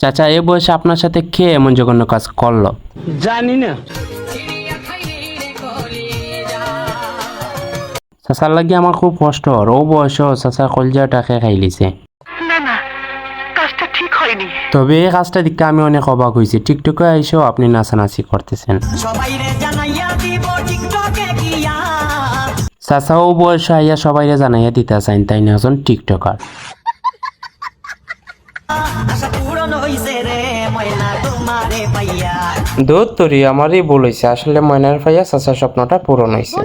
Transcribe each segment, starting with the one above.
চাচা এই বয়সে আপনার সাথে কে এমন জঘন্য কাজ করলো? জানি না। চাচার লাগি আমার খুব কষ্ট। ও বয়সও চাচা কলজাটাকে খাইলিছে। তবে এই কাজটা দেখে আমি অনেক অবাক হয়েছি। টিকটকে আইসেও আপনি নাচানাচি করতেছেন। চাচা ও বয়স আইয়া সবাইরে জানাইয়া দিতে চাইন, তাই না একজন টিকটকার। দুধ তরি আমারই ভুল হয়েছে। আসলে ময়নার ভাইয়া চাচার স্বপ্নটা পূরণ হয়েছে।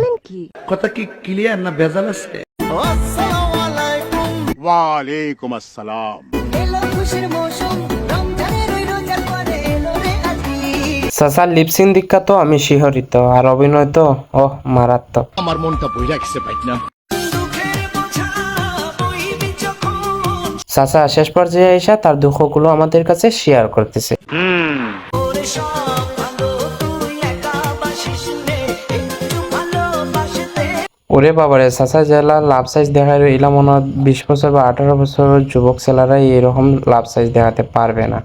কথা কি ক্লিয়ার না ভেজাল আছে? ওয়ালাইকুম আসসালাম। চাচার লিপসিং দীক্ষা তো আমি শিহরিত, আর অভিনয় তো মারাত্মক। আমার মনটা বই রাখছে পাইত না। চাচা শেষ পর্যায়ে এসে তার দুঃখগুলো আমাদের কাছে শেয়ার করতেছে। ওরে বাবারে, চাচা জেলা লাভ সাইজ দেখায় এলাম মনে 20 বছর বা 18 বছরের যুবক ছেলেরা এরকম লাভ সাইজ দেখাতে পারবে না।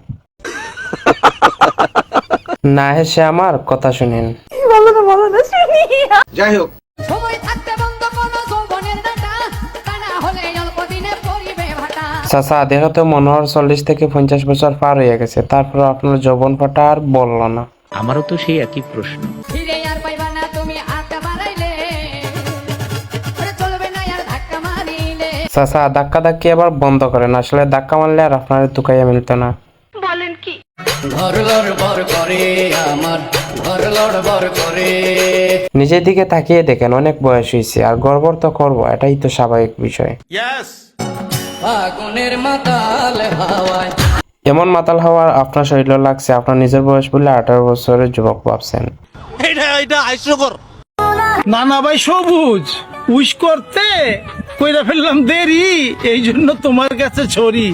না হেসে আমার কথা শুনেন। যাই হোক, চাচা দেখো তো মনে হয় 40 থেকে 50 বছর পার হয়ে গেছে, তারপর আপনার যৌবন ফাটা আর বললো না। আমারও তো সেই একই প্রশ্ন। চাচা ধাক্কা ধাক্কি আবার বন্ধ করেন। আসলে ধাক্কা মারলে আর আপনার দুকাইয়া মিলতো না। বলেন কি? নিজের দিকে তাকিয়ে দেখেন, অনেক বয়স হয়েছে আর গড়বড় তো করবো, এটাই তো স্বাভাবিক বিষয়। এমন মাতাল হওয়ার আপনার শরীর লাগছে, আপনার নিজের বয়স বলে 18 বছরের যুবক ভাবছেন। না না ভাই সবুজ, উইশ করতে কইরা ফেললাম দেরি, এই জন্য তোমার কাছে ছড়ি।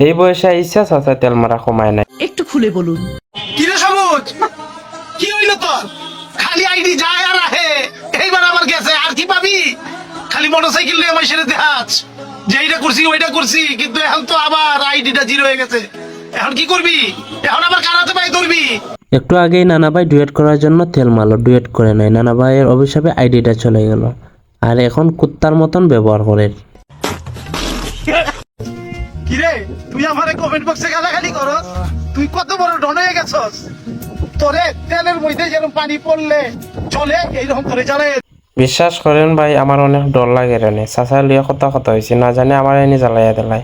এই বয়সে ইচ্ছা চাচা তেল মারা কমায় নাই। একটু খুলে বলুন। কি রে সবুজ, কি হইলো তোর? খালি আইডি যায় আর আহে, এইবার আমার গেছে আর কি পাবি? খালি মোটরসাইকেল নিয়ে আমার সেরে দেখাস যে এইটা করছি ওইটা করছি, কিন্তু এখন তো আবার আইডিটা জিরো হয়ে গেছে। এখন কি করবি? এখন আবার কারাতে পাই ধরবি? একটু আগেই নানা ভাই ডুয়েট করার জন্য তেল মারলো, ডুয়েট করে নাই। নানা ভাইয়ের অভিশাপে আইডিটা চলে গেল, আর এখন কুত্তার মতন ব্যবহার করে। কিরে তুই আমারে কমেন্ট বক্সে গালাগালি করস? তুই কত বড় ডন হয়ে গেছস? তোরে তেলের মধ্যে যেরকম পানি পড়লে চলে, এইরকম করে জ্বালায়। বিশ্বাস করেন ভাই, আমার অনেক ডর লাগে রেনে। চাচা লিয়া কথা হয়েছে, না জানে আমার এনে জ্বালাইয়া দিলাই।